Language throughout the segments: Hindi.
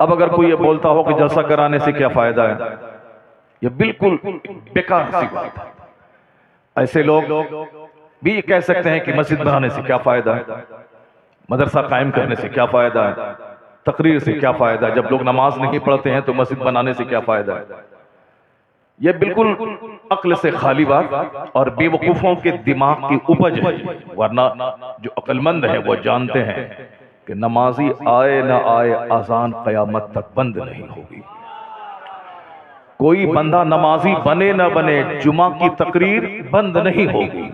अब अगर कोई ये बोलता हो कि जलसा कराने से क्या फायदा है, ये बिल्कुल बेकार सी बात है। ऐसे लोग भी ये कह सकते हैं कि मस्जिद बनाने से क्या फायदा है, मदरसा कायम करने से क्या फायदा है, तकरीर से क्या फायदा है, जब लोग नमाज नहीं पढ़ते हैं तो मस्जिद बनाने से क्या फायदा है। यह बिल्कुल अक्ल से खाली बात और बेवकूफों के दिमाग की उपज है। वरना जो अक्लमंद है वो जानते हैं कि नमाजी आए ना आए अजान कयामत तक बंद नहीं होगी। कोई बंदा नमाजी बने ना बने जुमा की तकरीर बंद नहीं होगी।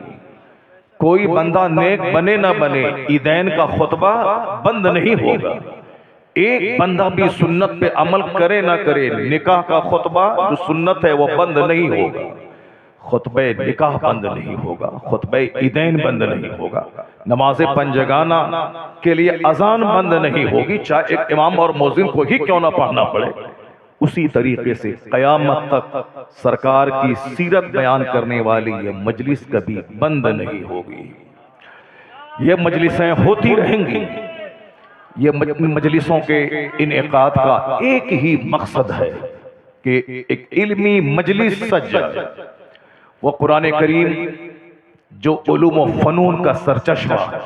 कोई बंदा नेक बने ना बने ईदैन का खुतबा बंद नहीं होगा। एक बंदा भी सुन्नत पे अमल करे ना करे, निकाह का खुतबा जो सुन्नत है वो बंद नहीं होगा। खुतबे निकाह बंद नहीं होगा, खुतबे ईदैन बंद नहीं होगा, नमाज पंजगाना के लिए अजान बंद नहीं होगी, चाहे एक इमाम और मौजिन को ही क्यों ना पढ़ना पड़े। उसी तरीके से कयामत तक सरकार की सीरत बयान करने वाली ये मजलिस कभी बंद नहीं होगी। ये मजलिसें होती रहेंगी। ये मजलिसों के इनेकाद का एक ही मकसद है कि एक इल्मी मजलिस सज जाए। वो कुरान करीम जो उलूम व फनून का सरचश्मा है,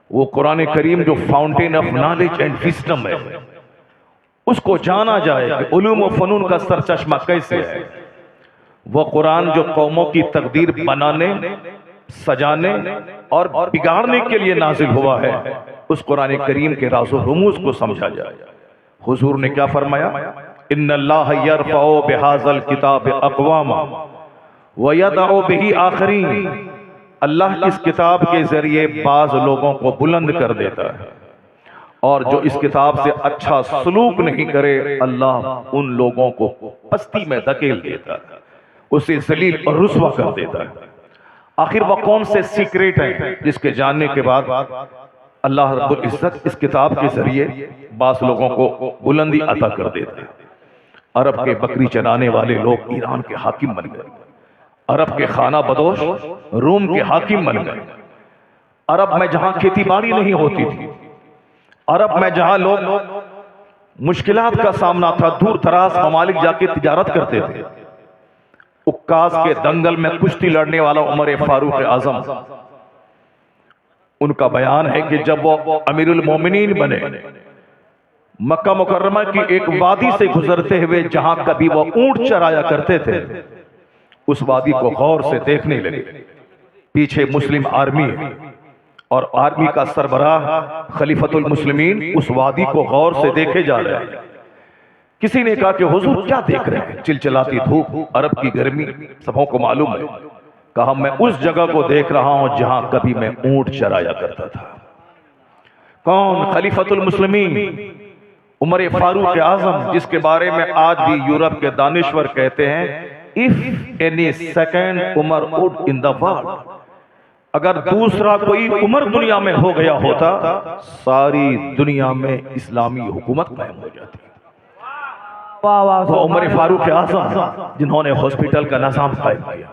वो कुरान करीम जो fountain of knowledge and wisdom है, उसको जाना जाए कि उलूम व फनून का सरचश्मा कैसे है। वो कुरान जो कौमों की तकदीर बनाने, सजाने और बिगाड़ने के लिए नाजिल हुआ है, उस कुरान करीम के राज़ो रुमूज़ को समझा जाए। हुजूर ने क्या फरमाया, इन्नल्लाह यरफ़उ बिहाज़ल किताब अक़वामा व यदअउ बिही आखरीन। अल्लाह इस किताब के जरिए बाज लोगों को बुलंद कर देता है और जो इस किताब से अच्छा सलूक नहीं करे, अल्लाह उन लोगों को पस्ती में धकेल देता है, उसे जलील और रुस्वा कर देता है। आखिर वह कौन से सीक्रेट हैं जिसके जानने के बाद अल्लाह रब्बुल इज्जत इस किताब के जरिए बास लोगों को बुलंदी अता कर देता है। अरब के बकरी चराने वाले लोग ईरान के हाकिम बन गए, अरब के खाना बदोश रोम के हाकिम बन गए। अरब में जहां खेती बाड़ी नहीं होती थी, अरब में जहां लोग मुश्किलात का सामना था, दूर दराज ममालिक जाके तिजारत करते थे। उक्कास के दंगल में कुश्ती लड़ने वाला उमर फारूक आजम, उनका बयान है कि जब वो अमीरुल मोमिनीन बने, मक्का मुकर्रमा की एक वादी से गुजरते हुए जहां कभी वो ऊंट चराया करते थे, उस वादी को गौर से देखने लगे। पीछे मुस्लिम आर्मी है और आर्मी का सरबराह खलीफतुल मुस्लिमीन उस वादी को गौर से देखे जा रहे हैं। किसी ने कहा कि हुजूर क्या देख रहे हैं, चिलचिलाती धूप, अरब की गर्मी सबों को मालूम है। कहा मैं उस जगह को देख रहा हूं जहां कभी मैं ऊंट चराया करता था। कौन? खलीफतुल मुस्लिमीन उमर फारूक आजम, जिसके बारे में आज भी यूरोप के दानिश्वर कहते हैं, if any second Umar would in the world, अगर दूसरा कोई उमर दुनिया में हो गया होता, सारी दुनिया में इस्लामी हुकूमत कायम हो जाती। वो उमर फारूक आजम जिन्होंने हॉस्पिटल का निजाम कायम किया,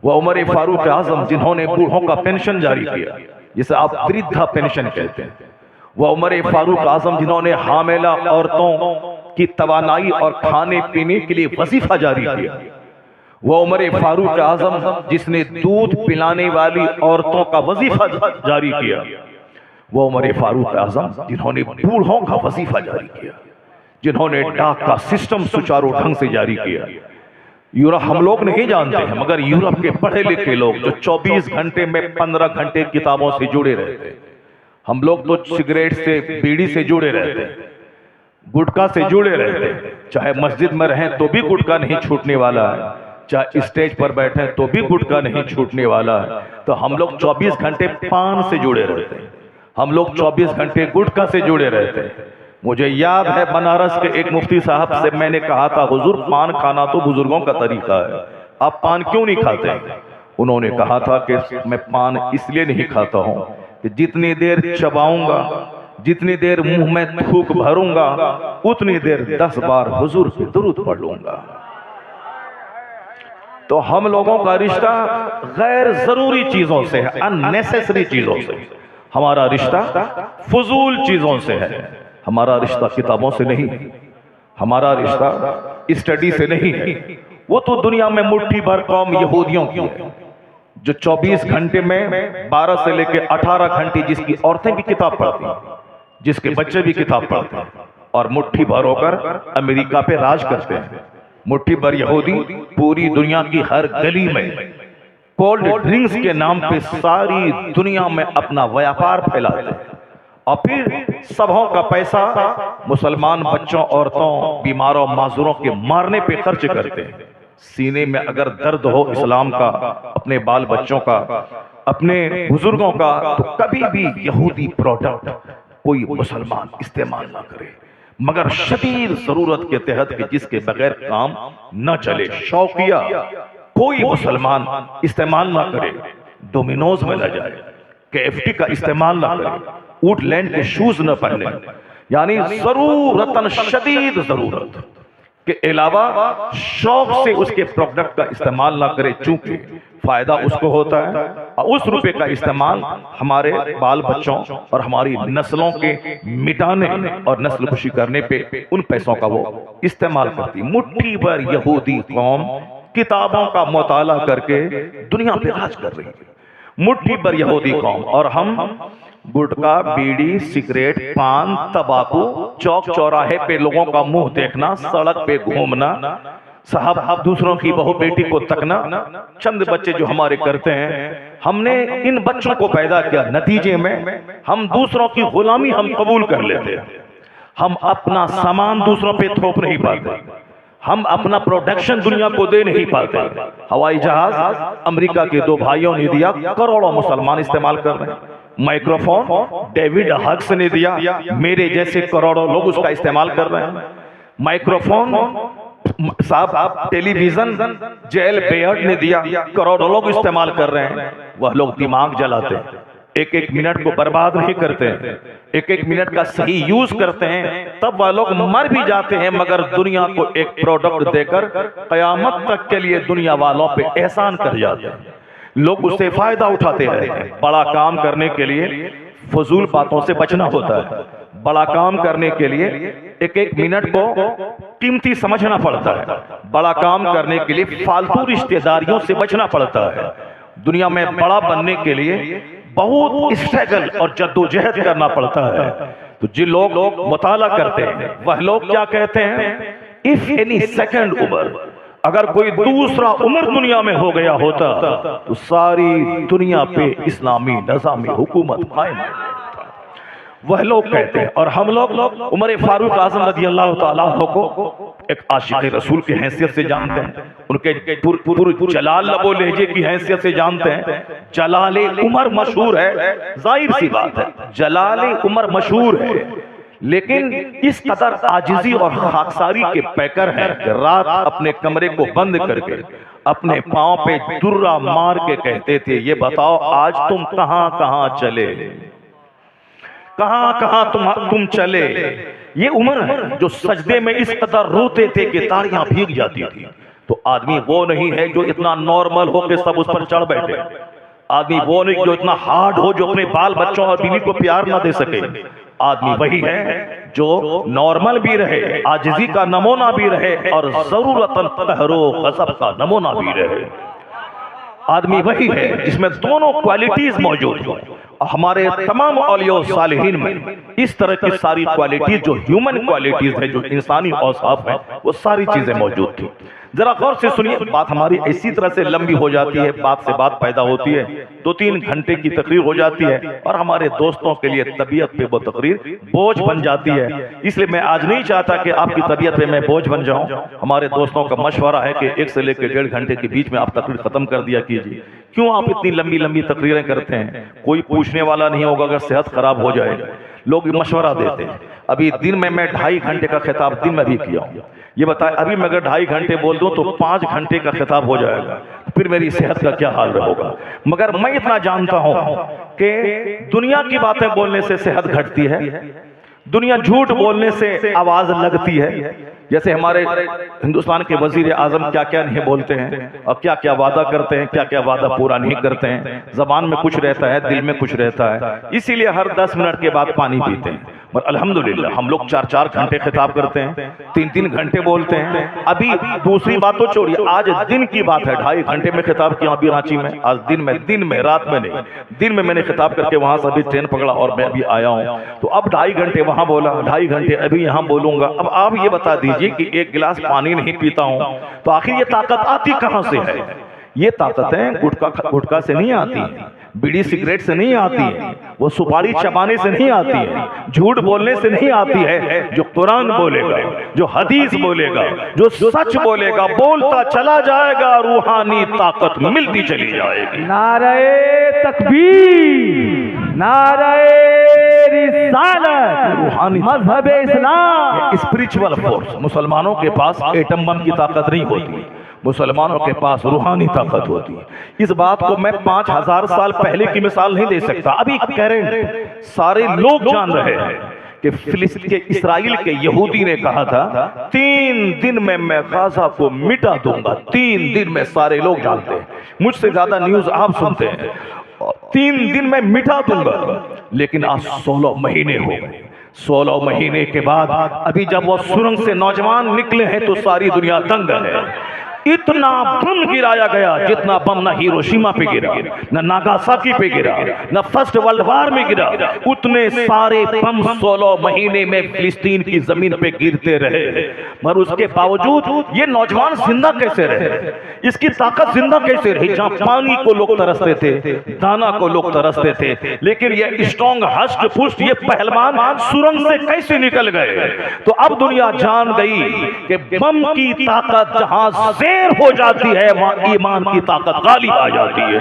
वो उमर फारूक आजम जिन्होंने बूढ़ों का पेंशन जारी किया, जिसे आप वृद्धा पेंशन कहते हैं, वो उमर फारूक आजम जिन्होंने हामिला औरतों की तवानाई और खाने पीने के लिए वजीफा जारी किया, वो उमर फारूक आजम जिसने दूध पिलाने वाली औरतों का वजीफा जारी किया, वो उमर फारूक आजम जिन्होंने बूढ़ों का वजीफा जारी किया, जिन्होंने डाक का सिस्टम सुचारू ढंग से जारी किया। यूरोप हम लोग नहीं जानते हैं, मगर यूरोप के पढ़े लिखे लोग जो 24 घंटे में 15 घंटे किताबों से जुड़े रहते हैं, हम लोग तो सिगरेट से, बीड़ी से जुड़े रहते हैं, गुटखा से जुड़े रहते हैं, चाहे मस्जिद में रहें तो भी गुटखा नहीं छूटने वाला है, चाहे स्टेज पर बैठे तो भी गुटखा नहीं छूटने वाला है। तो हम लोग 24 घंटे पान से जुड़े रहते हैं, हम लोग 24 घंटे गुटखा से जुड़े रहते हैं। मुझे याद है बनारस के एक मुफ्ती साहब से मैंने कहा था, हुजूर पान खाना तो बुजुर्गों का तरीका है, आप पान क्यों नहीं खाते? उन्होंने कहा था कि मैं पान इसलिए नहीं खाता हूं कि जितनी देर चबाऊंगा, जितनी देर मुंह में थूक भरूंगा, उतनी देर 10 बार हुजूर पे दुरूद पढ़ लूंगा। तो हम लोगों का रिश्ता गैर जरूरी चीजों से है, अननेसेसरी चीजों से। हमारा रिश्ता फजूल चीजों से है। हमारा रिश्ता किताबों से नहीं, हमारा रिश्ता स्टडी से नहीं है। वो तो दुनिया में मुट्ठी भर कौम यहूदियों की है जो 24 घंटे में 12 से लेकर 18 घंटे जिसकी औरतें भी किताब पढ़ती हैं, जिसके बच्चे भी किताब पढ़ते हैं, और मुट्ठी भर होकर अमेरिका पे राज करते हैं। मुट्ठी भर यहूदी पूरी दुनिया की हर गली में कोल्ड ड्रिंक्स के नाम पे सारी दुनिया में अपना व्यापार फैलाते हैं, और फिर सबों का पैसा मुसलमान बच्चों, औरतों, बीमारों, माजूरों के मारने पे खर्च करते हैं। सीने में अगर दर्द हो इस्लाम का, अपने बाल बच्चों का, अपने बुजुर्गों का, तो कभी भी यहूदी प्रोडक्ट कोई मुसलमान इस्तेमाल ना करे, मगर शदीद जरूरत के तहत कि जिसके बगैर काम न चले, शौकिया कोई मुसलमान इस्तेमाल ना करे। डोमिनोज में न जाए, KFC का इस्तेमाल ना करे, वुडलैंड के शूज न पहने, यानी जरूरतन शदीद जरूरत के अलावा शौक से उसके प्रोडक्ट का इस्तेमाल ना करे, चूंकि फायदा उसको होता है और उस रुपए का इस्तेमाल हमारे बाल बच्चों और हमारी नस्लों के मिटाने और नस्ल खुशी करने पे उन पैसों का वो इस्तेमाल करती। मुट्ठी भर यहूदी कौम किताबों का मुताला करके दुनिया पे राज कर रही है, मुट्ठी भर यहूदी कौम, और हम गुटखा, बीड़ी, सिगरेट, पान, तंबाकू, चौक चौराहे पे लोगों का मुंह देखना, सड़क पे घूमना, साहब दूसरों की बहू बेटी को तकना, चंद बच्चे जो हमारे करते हैं, हमने इन बच्चों को पैदा किया, नतीजे में हम दूसरों की गुलामी हम कबूल कर लेते हैं, हम अपना सामान दूसरों पे थोप नहीं पाते, हम अपना प्रोडक्शन दुनिया को दे नहीं पाते। हवाई जहाज अमेरिका के दो भाइयों ने दिया, करोड़ों मुसलमान इस्तेमाल कर रहे हैं। माइक्रोफोन डेविड हक्स ने दिया, मेरे जैसे करोड़ों लोग उसका इस्तेमाल कर रहे हैं। माइक्रोफोन साहब टेलीविजन जेल बेयर्ड ने दिया, करोड़ों लोग इस्तेमाल कर रहे हैं। वह लोग दिमाग जलाते हैं, एक एक मिनट को बर्बाद नहीं करते हैं, एक एक मिनट का सही यूज करते हैं, तब वह लोग मर भी जाते हैं, मगर दुनिया को एक प्रोडक्ट देकर कयामत तक के लिए दुनिया वालों पे एहसान कर जाते हैं। लोग उससे फायदा उठाते रहते हैं। बड़ा काम करने के लिए फजूल बातों से बचना होता है, बड़ा काम करने के लिए एक एक मिनट को कीमती समझना पड़ता है, बड़ा काम करने के लिए फालतू रिश्तेदारियों से बचना पड़ता है। दुनिया में बड़ा बनने के लिए बहुत स्ट्रगल और जद्दोजहद करना पड़ता है। तो जिन लोग मुताला करते हैं वह लोग क्या कहते हैं, इफ एनी सेकंड उम्र, अगर कोई दूसरा उम्र दुनिया में हो गया होता तो सारी दुनिया पे इस्लामी निज़ामी हुकूमत कायम है, वह लोग कहते हैं। और हम लोग उमर फारूक आज़म रज़ी अल्लाह तआला अन्हु को एक आशिक़ रसूल की हैसियत से जानते हैं, उनके पूरे जलाल लबो लहजे की हैसियत से जानते हैं। जलाले उमर मशहूर है, जाहिर सी बात है जलाले उमर मशहूर है, लेकिन इस कदर आजिजी और खाकसारी के पैकर हैं कि रात अपने कमरे को बंद करके अपने पांव पे दुर्रा मार के कहते थे, ये बताओ आज तुम कहां कहां चले, कहां कहां तुम चले। ये उम्र है जो सजदे में इस कदर रोते थे कि ताड़ियां भीग जाती थी। तो आदमी वो नहीं है जो इतना नॉर्मल हो के सब उस पर चढ़ बैठे, आदमी वो नहीं जो इतना हार्ड हो जो अपने बाल बच्चों और बीवी को प्यार ना दे सके। आदमी वही है जो नॉर्मल भी रहे, आजिजी का नमूना भी रहे और जरूरतन कहरो गज़ब का नमूना भी रहे। आदमी वही है जिसमें दोनों क्वालिटीज मौजूद हो। हमारे तमाम औलिया सालिहीन में इस तरह की सारी क्वालिटीज जो ह्यूमन क्वालिटीज है, जो इंसानी औसाफ है, वो सारी चीजें मौजूद थी। जरा गौर से सुनिए, बात हमारी इसी तरह से लंबी हो जाती है, बात से बात पैदा होती है, 2-3 घंटे की तकरीर हो जाती है और हमारे दोस्तों के लिए तबीयत पे वो तकरीर बोझ बन जाती है। इसलिए मैं आज नहीं चाहता कि आपकी तबीयत पे मैं बोझ बन जाऊं। हमारे दोस्तों का मशवरा है कि 1 से लेकर 1.5 घंटे के बीच में आप तकरीर खत्म कर दिया कीजिए। क्यों आप इतनी लंबी लंबी तकरीरें करते हैं? कोई पूछने वाला नहीं होगा अगर सेहत खराब हो जाए। लोग मशवरा देते हैं। अभी दिन में मैं 2.5 घंटे का खिताब दिन में भी किया हूं। ये बताए, अभी मैं अगर 2.5 घंटे बोल दूं तो 5 घंटे का खिताब हो जाएगा, फिर मेरी सेहत का क्या हाल होगा। मगर मैं इतना जानता हूं कि दुनिया की बातें बोलने से सेहत घटती है, दुनिया झूठ बोलने से आवाज लगती है। जैसे हमारे हिंदुस्तान के वजीर आजम क्या क्या नहीं बोलते हैं और क्या क्या वादा करते हैं, क्या क्या वादा पूरा नहीं करते हैं। जबान में कुछ रहता है, दिल में कुछ रहता है, इसीलिए हर 10 मिनट के बाद पानी पीते हैं। पर अल्हम्दुलिल्लाह हम लोग 4-4 घंटे खिताब करते हैं, 3-3 घंटे बोलते हैं। अभी दूसरी बात तो छोड़िए, आज दिन की बात है, 2.5 घंटे में खिताब किया अभी रांची में। आज दिन में रात में नहीं, दिन में मैंने खिताब करके वहां से अभी ट्रेन पकड़ा और मैं अभी आया हूं। तो अब 2.5 घंटे वहां बोला, 2.5 घंटे अभी यहां बोलूंगा। अब आप ये बता दीजिए कि एक गिलास पानी नहीं पीता हूं तो आखिर ये ताकत आती कहां से है? ये ताकतें गुटखा से नहीं आती है, बीड़ी सिगरेट से नहीं आती है, वो सुपारी चबाने से नहीं आती है, झूठ बोलने से नहीं आती है। जो कुरान बोलेगा, जो हदीस बोलेगा, जो सच बोलेगा, बोलता चला जाएगा, रूहानी ताकत मिलती चली जाएगी। नारे तकबीर, नारे रिसालत, रूहानी मजहब इस्लाम, स्पिरिचुअल फोर्स। मुसलमानों के पास एटम बम की ताकत नहीं होती, मुसलमानों के पास रूहानी ताकत होती है। इस बात को मैं 5000 साल पहले की मिसाल नहीं दे सकता, अभी करंट सारे लोग जान रहे हैं कि फिलिस्तीन के, इस्राइल के यहूदी ने कहा था 3 दिन में मैं गाजा को मिटा दूंगा। 3 दिन में सारे लोग जानते हैं, मुझसे ज्यादा न्यूज आप सुनते हैं। 3 दिन में मिटा दूंगा, लेकिन आज 16 महीने हो गए। 16 महीने के बाद अभी जब वो सुरंग से नौजवान निकले हैं तो सारी दुनिया दंग है। इतना बम गिराया गया जितना बम ना हिरोशिमा पे गिरा, ना नागासाकी पे गिरा, ना फर्स्ट वर्ल्ड वॉर में गिरा, उतने सारे बम 16 महीने में फिलिस्तीन की जमीन पे गिरते रहे। मगर उसके बावजूद ये नौजवान जिंदा कैसे रहे? इसकी ताकत जिंदा कैसे रही? जहां पानी को लोग तरसते थे, दाना को लोग तरसते थे, लेकिन ये स्ट्रॉन्ग हष्ट पुष्ट ये पहलवान सुरंग से कैसे निकल गए? तो अब दुनिया जान गई कि बम की ताकत जहां हो जाती है वहां ईमान की ताकत गालिब आ जाती है।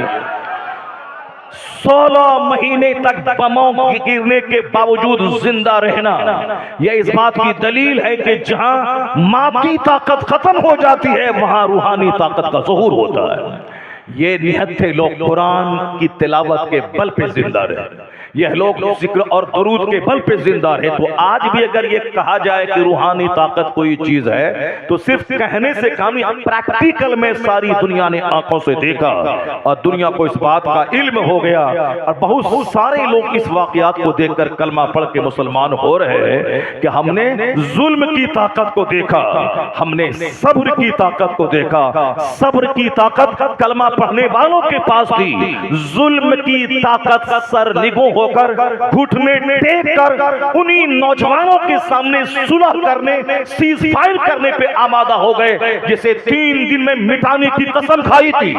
16 महीने तक बमों के गिरने के बावजूद जिंदा रहना, यह इस बात की दलील है कि जहां मादी ताकत खत्म हो जाती है वहां रूहानी ताकत का ज़ुहूर होता है। ये निहत्थे लोग कुरान की तिलावत के बल पे जिंदा रहे, यह लोग जिक्र और दरूद के बल पे जिंदा रहे। तो आज भी अगर ये कहा जाए कि रूहानी ताकत कोई चीज है तो सिर्फ कहने से काम नहीं, प्रैक्टिकल में सारी दुनिया ने आंखों से देखा और दुनिया को इस बात का इल्म हो गया। और बहुत सारे लोग इस वाकयात को देखकर कलमा पढ़ के मुसलमान हो रहे हैं कि हमने जुल्म की ताकत को देखा, हमने सब्र की ताकत को देखा। सब्र की ताकत कलमा पढ़ने वालों के पास थी, जुल्म की ताकत सर निगो होकर घुटने टेक कर उन्हीं नौजवानों के सामने सुलह करने, सीज फायर करने पे आमादा हो गए जिसे 3 दिन में मिटाने की कसम खाई थी।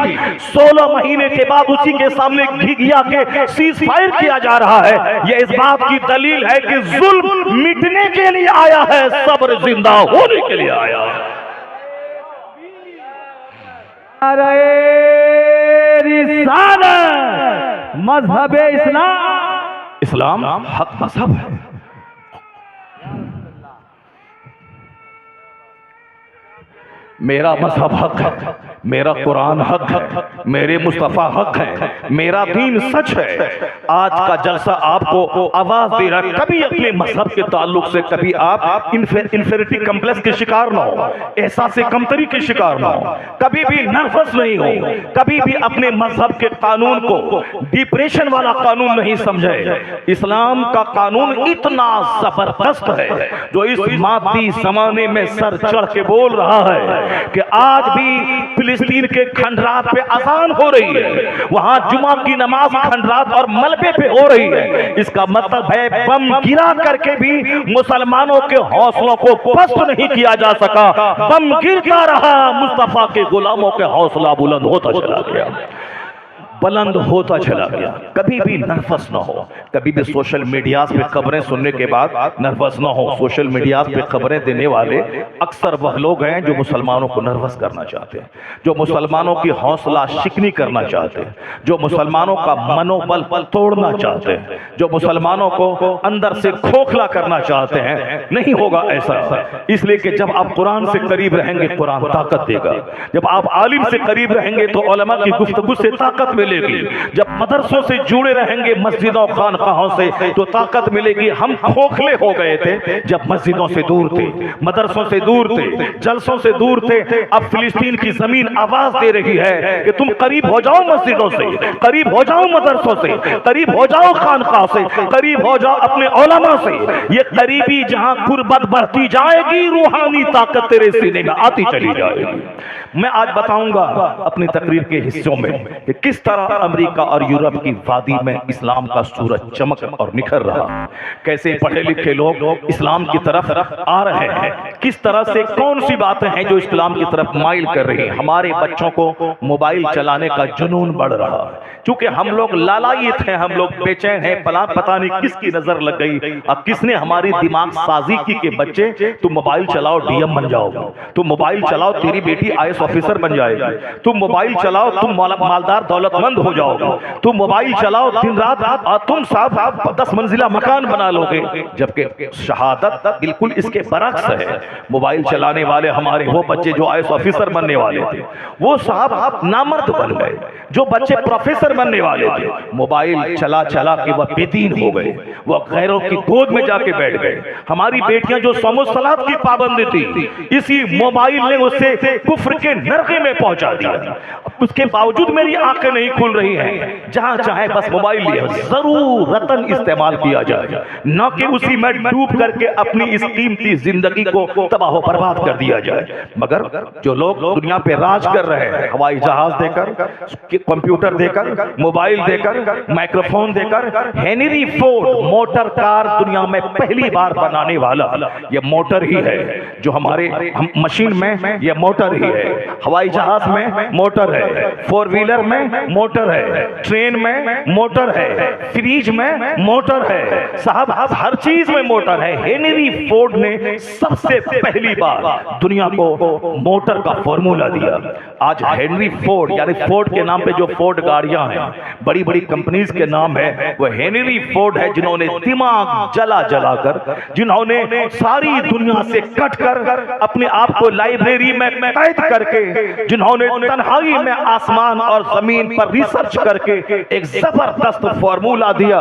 16 महीने के बाद उसी के सामने घिघिया के सीज फायर किया जा रहा है। यह इस बात की दलील है कि जुल्म मिटने के लिए आया है, सब्र जिंदा होने के लिए आया है। रिसालत, मजहब इस्लाम हक मजहब है। मेरा मजहब हक है, मेरा कुरान हक है, मेरे मुस्तफा हक है, मेरा दीन सच है। आज का जलसा आपको आवाज दे रहा है, कभी अपने मजहब के ताल्लुक से कभी आप इंफेरिटी कम्प्लेक्स के शिकार ना हो, एहसास कमतरी के शिकार ना हो, कभी भी नर्वस नहीं हो, कभी भी अपने मजहब के कानून को डिप्रेशन वाला कानून नहीं समझे। इस्लाम का कानून इतना जबरदस्त है जो इस मादी जमाने में सर चढ़ के बोल रहा है कि आज भी फिलिस्तीन के खंडरात पे अजान हो रही है, वहां जुमा की नमाज खंडरात और मलबे पे हो रही है। इसका मतलब है बम गिरा करके भी मुसलमानों के हौसलों को पस्त नहीं किया जा सका। बम गिरता रहा, मुस्तफा के गुलामों के हौसला बुलंद होता चला गया, बुलंद होता चला गया। कभी भी नर्वस ना हो, कभी भी सोशल मीडिया पे खबरें सुनने के बाद नर्वस ना हो। सोशल मीडिया पे खबरें देने वाले अक्सर वह लोग हैं जो मुसलमानों को नर्वस करना चाहते हैं, जो मुसलमानों की हौसला शिकनी करना चाहते हैं, जो मुसलमानों का मनोबल तोड़ना चाहते हैं, जो मुसलमानों को अंदर से खोखला करना चाहते हैं। नहीं होगा ऐसा, इसलिए कि जब आप कुरान से करीब रहेंगे कुरान ताकत देगा, जब आप आलिम से करीब रहेंगे तो उलमा की गुफ्तगू से ताकत मिलेगी। मिलेगी। जब मदरसों से जुड़े रहेंगे मस्जिदों खानकाहों से तो ताकत मिलेगी। हम खोखले हो गए थे जब मस्जिदों से दूर थे, मदरसों से दूर थे, जलसों से दूर थे। अब फिलिस्तीन की जमीन आवाज दे रही है कि तुम करीब हो जाओ मस्जिदों से, करीब हो जाओ मदरसों से, करीब हो जाओ खानकाह से, करीब हो जाओ अपने उलमा से। ये करीबी जहां कुर्बत बढ़ती जाएगी, रूहानी ताकत तेरे सीने में आती चली जाएगी। मैं आज बताऊंगा अपनी तकरीर के हिस्सों में कि किस तरह अमेरिका और यूरोप की वादी में इस्लाम का सूरज चमक और निखर रहा, कैसे पढ़े लिखे लोग इस्लाम की तरफ आ रहे हैं, किस तरह से कौन सी बातें हैं जो इस्लाम की तरफ माइल कर रही हैं। हमारे बच्चों को मोबाइल चलाने का जुनून बढ़ रहा है, क्योंकि हम लोग लालायित हैं, हम लोग बेचैन हैं। पता नहीं किसकी नजर लग गई और किसने हमारी दिमाग साजी की कि बच्चे तुम मोबाइल चलाओ डीएम बन जाओगे, तुम मोबाइल चलाओ तेरी बेटी आईएएस ऑफिसर बन जाएगी, तुम मोबाइल चलाओ तुम मालदार दौलतमंद हो जाओगे, तुम मोबाइल चलाओ दिन रात और तुम साहब 10 मंजिला मकान बना लोगे। जबकि शहादत बिल्कुल इसके बरक्स है। मोबाइल चलाने वाले हमारे वो बच्चे जो आईएएस ऑफिसर बनने वाले थे, वो साहब नामर्द बन गए। जो बच्चे प्रोफेसर बनने वाले थे, मोबाइल चला चला के वह बेदीन हो गए, वह गैरों की गोद में जाके बैठ गए। हमारी बेटियां जो सलात की पाबंदी थी, इसी मोबाइल ने उसे कुफ्र के नरके में पहुंचा दिया। उसके बावजूद मेरी आंखें नहीं खुल रही हैं। जहां चाहे बस मोबाइल लिए जरूरतन इस्तेमाल किया जाए, न कि उसी में डूब करके अपनी इस कीमती जिंदगी को तबाह बर्बाद कर दिया जाए। मगर जो लोग दुनिया पे राज कर रहे हैं, हवाई जहाज देकर, कंप्यूटर देकर, मोबाइल देकर, माइक्रोफोन देकर, हेनरी फोर्ड मोटर कार दुनिया में पहली बार बनाने वाला ये मोटर ही है। जो हमारे मशीन में ये मोटर ही है, हवाई जहाज में मोटर है, 4 व्हीलर में मोटर है, ट्रेन में मोटर है, फ्रिज में मोटर है, साहब हर चीज में मोटर है। हेनरी फोर्ड ने सबसे पहली बार दुनिया को मोटर का फॉर्मूला दिया। आज हेनरी फोर्ड यानी फोर्ड के नाम पे जो फोर्ड गाड़ियां हैं, बड़ी बड़ी कंपनीज के नाम है, वो हेनरी फोर्ड है जिन्होंने दिमाग जला जला कर, जिन्होंने सारी दुनिया से कट कर अपने आप को लाइब्रेरी में कैद करके, जिन्होंने तन्हाई में आसमान और जमीन पर रिसर्च करके एक जबरदस्त फॉर्मूला दिया।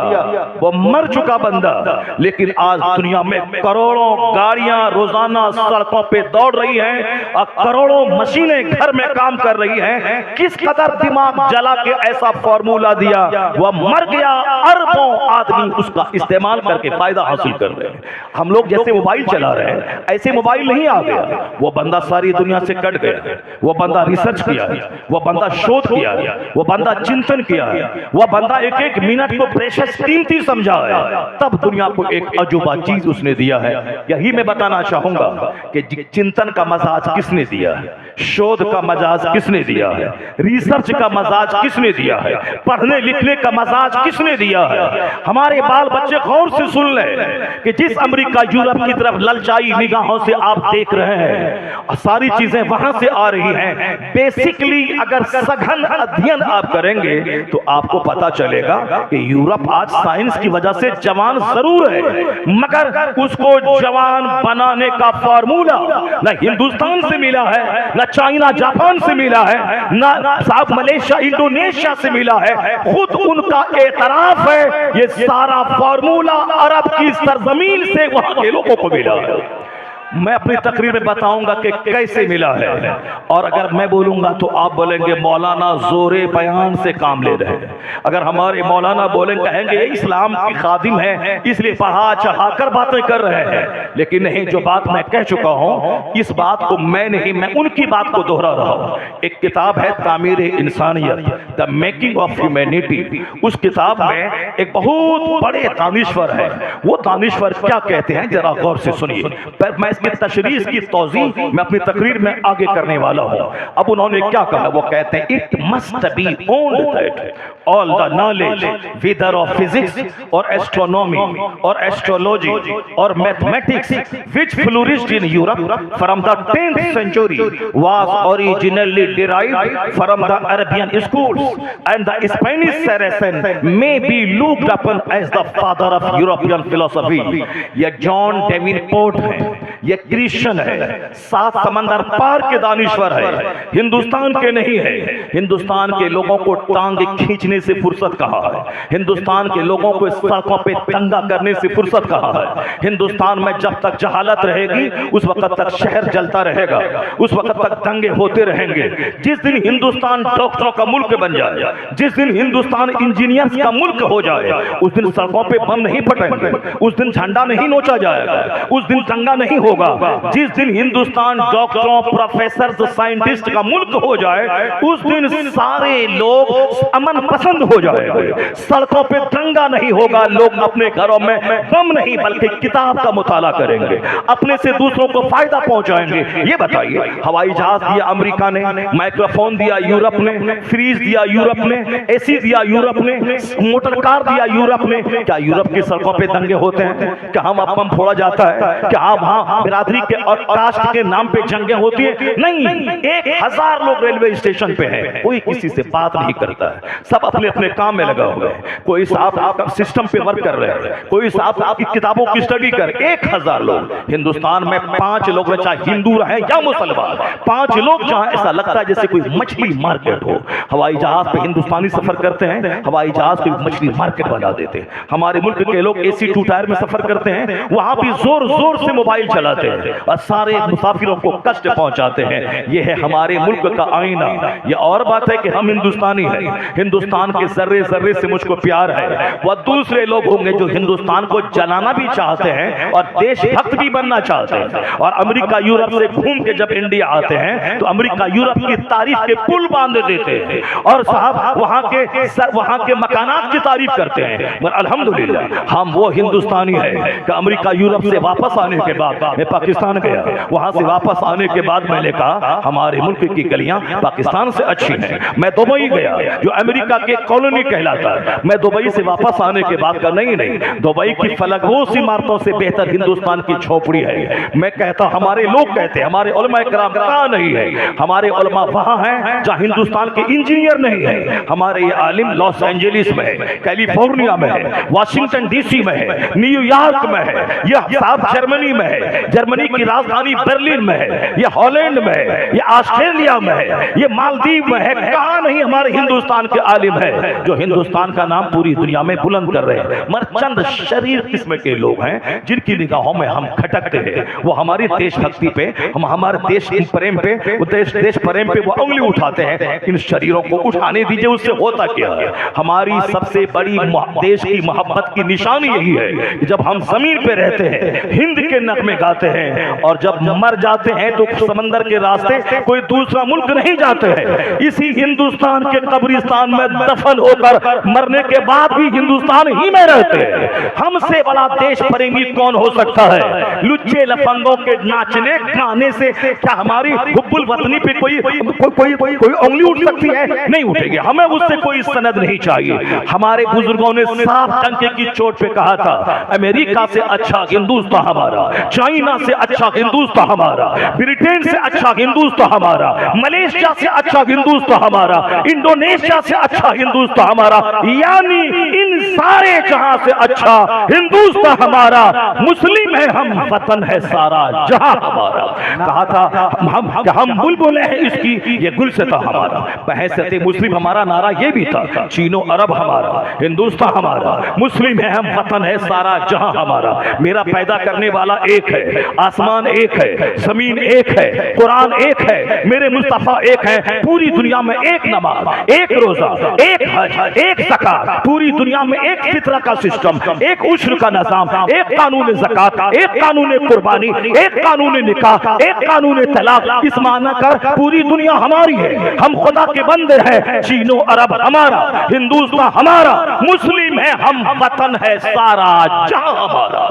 वो मर चुका बंदा, लेकिन आज दुनिया में करोड़ों गाड़ियां रोजाना सड़कों पे दौड़ रही हैं और करोड़ों मशीनें घर में काम कर रही हैं। किस कदर दिमाग जला के ऐसा फॉर्मूला दिया, वह मर गया। अरबों आदमी उसका इस्तेमाल करके फायदा हासिल कर रहे हैं। हम लोग जैसे मोबाइल चला रहे हैं, ऐसे मोबाइल नहीं आ गया। वो बंदा सारी दुनिया से कट गया, वो बंदा रिसर्च किया, वो बंदा शोध किया, वो बंदा चिंतन किया, वो बंदा एक एक मिनट को प्रेशियस कीमती समझा है, तब दुनिया को एक अजूबा चीज उसने दिया है। यही मैं बताना चाहूंगा कि चिंतन का मजाज किसने दिया है, शोध का मजाज किसने दिया है, रिसर्च का मजाज किसने दिया है, पढ़ने लिखने का मजाज किसने दिया है। हमारे बाल बच्चे गौर से सुन ले कि जिस अमेरिका यूरोप की तरफ ललचाई निगाहों से आप देख रहे हैं, सारी चीजें वहां से आ रही हैं। बेसिकली अगर सघन अध्ययन आप करेंगे तो आपको पता चलेगा कि यूरोप आज साइंस की वजह से जवान जरूर है, मगर उसको जवान बनाने का फॉर्मूला न हिंदुस्तान से मिला है, न चाइना जापान से मिला है, न साहब मलेशिया इंडोनेशिया से मिला है। खुद उनका एतराफ है ये सारा फॉर्मूला अरब की सरजमीन से वहां के लोगों को मिला है। मैं अपनी तकरीर में बताऊंगा कि कैसे मिला है, और अगर मैं बोलूंगा तो आप बोलेंगे मौलाना जोरे बयान से काम ले रहे हैं। अगर हमारे मौलाना बोलेंगे, कहेंगे इस्लाम की खादिम है इसलिए पढ़ा चढ़ाकर बातें कर रहे हैं। लेकिन नहीं, जो बात मैं कह चुका हूं इस बात को मैं नहीं, मैं उनकी बात को दोहरा रहा हूं। एक किताब है तामीर इंसानियत, द मेकिंग ऑफ ह्यूमैनिटी। उस किताब में एक बहुत बड़े दानिश्वर है, वो दानिश्वर क्या कहते हैं जरा गौर से सुनिए। मैं तशरीह की तौज़ीह मैं अपनी तकरीर में आगे करने वाला हूं। अब उन्होंने क्या कहा, वो कहते हैं it must be owned that all the knowledge whether of physics और एस्ट्रोनॉमी और एस्ट्रोलॉजी और mathematics which flourished in Europe from the 10th century was originally derived from the Arabian schools and the Spanish Saracen may be looked upon as the father of European philosophy। ये जॉन डेविनपोर्ट हैं, ये क्रिश्चियन है, 7 समंदर पार के दानिश्वर है, हिंदुस्तान के नहीं है। हिंदुस्तान के लोगों को टांग खींचने से फुर्सत कहाँ है? हिंदुस्तान के लोगों को सड़कों पे दंगा करने से फुर्सत कहाँ है? हिंदुस्तान में जब तक जहालत रहेगी उस वक्त तक शहर जलता रहेगा, उस वक्त तक दंगे होते रहेंगे। जिस दिन हिंदुस्तान डॉक्टरों का मुल्क बन जाए, जिस दिन हिंदुस्तान इंजीनियर्स का मुल्क हो जाए, उस दिन सड़कों पे बम नहीं फटेंगे, उस दिन झंडा नहीं नोचा जाएगा, उस दिन दंगा नहीं होगा। जिस दिन हिंदुस्तान डॉक्टरों, प्रोफेसर, साइंटिस्ट का मुल्क हो जाए, उस दिन सारे लोग अमन पसंद हो जाएंगे, सड़कों पे दंगा नहीं होगा, लोग अपने घरों में बम नहीं बल्कि किताब का मुताला करेंगे, अपने से दूसरों को फायदा पहुंचाएंगे। ये बताइए, हवाई जहाज दिया अमेरिका ने, माइक्रोफोन दिया यूरोप ने, फ्रीज दिया यूरोप ने, एसी दिया यूरोप ने, मोटर कार दिया यूरोप ने। क्या यूरोप की सड़कों पे दंगे होते हैं? क्या हम बम फोड़ा जाता है? क्या वहां बिरादरी के और कास्ट के नाम पे जंगें होती है? नहीं, 1000 लोग रेलवे स्टेशन पे हैं, कोई किसी से बात नहीं करता है, सब अपने अपने काम में लगा हुआ है। कोई साहब सिस्टम पे वर्क कर रहे हैं, कोई साहब आपकी किताबों की स्टडी कर। 1000 लोग हिंदुस्तान में, 5 लोग में, चाहे हिंदू रहे या मुसलमान, 5 लोग जहां ऐसा लगता है जैसे कोई मछली मार्केट हो। हवाई जहाज पे हिंदुस्तानी सफर करते हैं, हवाई जहाज को मछली मार्केट बना देते हैं। हमारे मुल्क के लोग AC 2 टायर में सफर करते हैं, वहां भी जोर जोर से मोबाइल चलाते हैं और सारे मुसाफिरों को कष्ट पहुंचाते हैं। यह है हमारे मुल्क का आईना। यह और बात है कि हम हिंदुस्तानी हैं, हिंदुस्तान के जर्रे जर्रे से मुझको प्यार है। वह दूसरे लोग होंगे जो हिंदुस्तान को जलाना भी चाहते हैं और देशभक्त भी बनना चाहते हैं, और अमेरिका यूरोप से घूम के जब इंडिया आते हैं तो अमेरिका यूरोप की तारीफ के पुल बांध देते हैं और साहब वहां के मकानात की तारीफ करते हैं। मगर अल्हम्दुलिल्लाह हम वो हिंदुस्तानी है कि अमेरिका यूरोप से वापस आने के बाद मैं पाकिस्तान गया, वहां से वापस आने के बाद मैंने कहा हमारे मुल्क की गलियां पाकिस्तान से अच्छी हैं। मैं दुबई गया जो अमेरिका के कॉलोनी कहलाता है, मैं दुबई से वापस आने के बाद का नहीं, दुबई की फलकबोस इमारतों से बेहतर हिंदुस्तान की झोपड़ी है। मैं कहता, हमारे लोग कहते, हमारे उलमा इकराम कहाँ नहीं है? हमारे उलमा वहां हैं जहां हिंदुस्तान के इंजीनियर नहीं है। हमारे ये आलिम लॉस एंजलिस में है, कैलिफोर्निया में है, वाशिंगटन DC में है, न्यूयॉर्क में है, यह साउथ जर्मनी में है, जर्मनी की राजधानी बर्लिन में है, यह हॉलैंड में है, यह ऑस्ट्रेलिया में है, यह मालदीव में है। कहाँ नहीं हमारे हिंदुस्तान के आलिम है जो हिंदुस्तान का नाम पूरी दुनिया में बुलंद कर रहे हैं। मगर चंद शरीर किस्म के लोग हैं जिनकी निगाहों में हम खटकते हैं। वो हमारी देशभक्ति पे, हम हमारे देश प्रेम पे, वो देश प्रेम पे वो उंगली उठाते हैं। इन शरीरों को उठाने दीजिए, उससे होता क्या है? हमारी सबसे बड़ी देश की मोहब्बत की निशानी यही है कि जब हम जमीन पे रहते हैं हिंद के नगमे गाते हैं, और जब मर जाते हैं तो समंदर के रास्ते कोई दूसरा मुल्क नहीं जाते हैं। इसी हिंदुस्तान के कब्रिस्तान में दफन होकर मरने के बाद भी हिंदुस्तान ही में रहते हैं। हमसे बड़ा देश प्रेमी कौन हो सकता है? लुच्चे लफंगों के नाचने गाने से क्या हमारी हुब्बुल वतनी पे कोई उंगली उठ सकती है? नहीं उठेगी। हमें उससे कोई सनद नहीं चाहिए। हमारे बुजुर्गों ने साफ टंके की चोट पे कहा था, अमेरिका से अच्छा हिंदुस्तान हमारा, चाइना से अच्छा हिंदुस्तान हमारा, ब्रिटेन से अच्छा हिंदुस्तान हमारा, मलेशिया से अच्छा हिंदुस्तान हमारा, इंडोनेशिया से अच्छा हिंदुस्तान हमारा, यानी इन सारे जहां से अच्छा हिंदुस्तान हमारा। मुस्लिम है हम, वतन है सारा जहां हमारा। कहा था हम बुलबुल हैं इसकी, ये गुलशता हमारा। बहैसियत मुस्लिम हमारा नारा ये भी था, चीनो अरब हमारा, हिंदुस्तान हमारा, मुस्लिम है हम, वतन है सारा जहां हमारा। मेरा पैदा करने वाला एक है, आसमान एक है, जमीन एक है, कुरान एक है, मेरे मुस्तफा एक है। पूरी दुनिया में एक नमाज, एक रोजा, एक हज, एक ज़कात, पूरी दुनिया में एक फितरा का सिस्टम, एक उश्र का निज़ाम, एक कानून ज़कात, एक कानून कुर्बानी, एक कानून निकाह, एक कानून तलाक। इस माना कर पूरी दुनिया हमारी है, हम खुदा के बंदे हैं। चीनो अरब हमारा, हिंदुस्तान हमारा, मुस्लिम है हम, वतन है सारा जहां हमारा।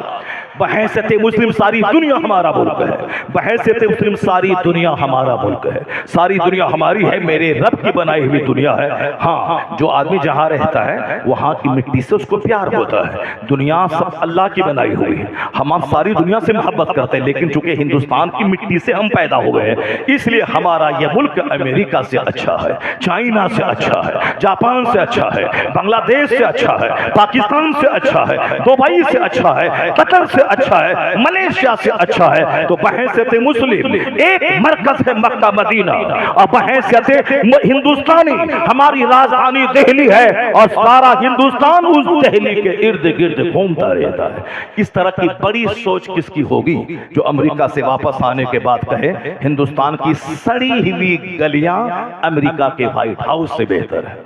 बहैसियत मुस्लिम सारी दुनिया हमारा मुल्क है, बहैसियत मुस्लिम सारी दुनिया हमारा मुल्क है, सारी दुनिया हमारी है, मेरे रब की बनाई हुई दुनिया है। हाँ, जो आदमी जहाँ रहता है वहाँ की मिट्टी से उसको प्यार होता है। दुनिया सब अल्लाह की बनाई हुई है, हम सारी दुनिया से मोहब्बत करते हैं, लेकिन चूंकि हिंदुस्तान की मिट्टी से हम पैदा हो गए हैं, इसलिए हमारा यह मुल्क अमेरिका से अच्छा है, चाइना से अच्छा है, जापान से अच्छा है, बांग्लादेश से अच्छा है, पाकिस्तान से अच्छा है, दुबई से अच्छा है, कतर से अच्छा है, मलेशिया से अच्छा है, तो बहैसियत मुस्लिम एक मरकज है मक्का मदीना, और बहैसियत हिंदुस्तानी हमारी राजधानी दिल्ली है, और सारा हिंदुस्तान उस दिल्ली के इर्द गिर्द घूमता रहता है। इस तरह की बड़ी सोच किसकी होगी जो अमेरिका से वापस आने के बाद कहे हिंदुस्तान की सड़ी हुई गलियां अमेरिका के व्हाइट हाउस से बेहतर है,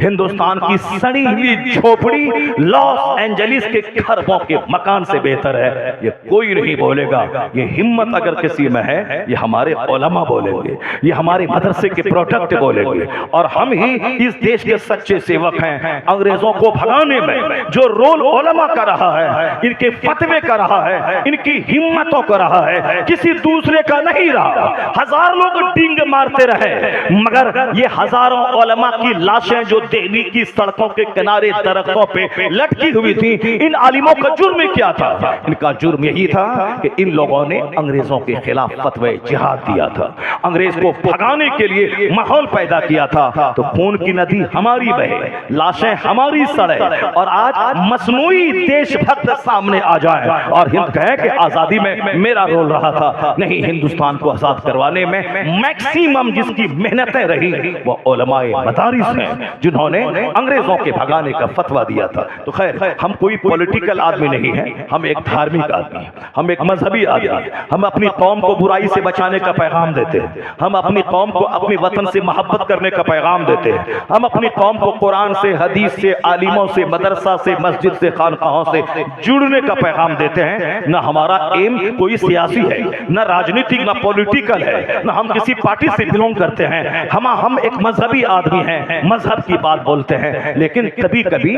हिंदुस्तान की सड़ी हुई झोपड़ी लॉस एंजलिस के खरबों के मकान से बेहतर है। ये कोई नहीं बोलेगा। ये हिम्मत अगर किसी में है, ये हमारे उलमा बोलेंगे, ये हमारे मदरसे के प्रोडक्ट बोलेंगे, और हम ही इस देश के सच्चे सेवक हैं। अंग्रेजों को भगाने में जो रोल उलमा का रहा है, इनके फतवे का रहा है, इनकी हिम्मतों का रहा है, किसी दूसरे का नहीं रहा। हजार लोग डींग मारते रहे, मगर ये हजारों उलमा की लाशें जो दिल्ली की सड़कों के किनारे दरख्तों पे लटकी हुई थी, इन आलिमों का जुर्म क्या था? इनका जुर्म यही था कि इन लोगों ने अंग्रेजों के खिलाफ फतवे जिहाद दिया था, अंग्रेज को भगाने के लिए माहौल पैदा किया था। तो खून की नदी हमारी बहे, लाशें हमारी सड़े, और आज मसनूई देशभक्त सामने आ जाए और हिंद कहे कि आजादी में मेरा रोल रहा था। नहीं, हिंदुस्तान को आजाद करवाने में मैक्सिमम जिसकी मेहनतें रही वो उलमाए मदारिस हैं, जिन्होंने अंग्रेजों के भगाने का फतवा दिया था। तो खैर, हम कोई पॉलिटिकल आदमी नहीं है, हम एक धार्मिक आदमी हैं, हम एक मजहबी आदमी हैं। हम अपनी कौम को बुराई से बचाने का पैगाम देते हैं, हम अपनी कौम को अपने वतन से मोहब्बत करने का पैगाम देते हैं, हम अपनी कौम को कुरान से, हदीस से, आलिमों से, मदरसा से, मस्जिद से, खानकाहों से जुड़ने का पैगाम देते हैं। ना हमारा एम कोई सियासी है, ना राजनीतिक, ना पॉलिटिकल है, ना हम किसी पार्टी से बिलोंग करते हैं। हम एक मजहबी आदमी हैं, मजहब की बात बोलते हैं, लेकिन कभी कभी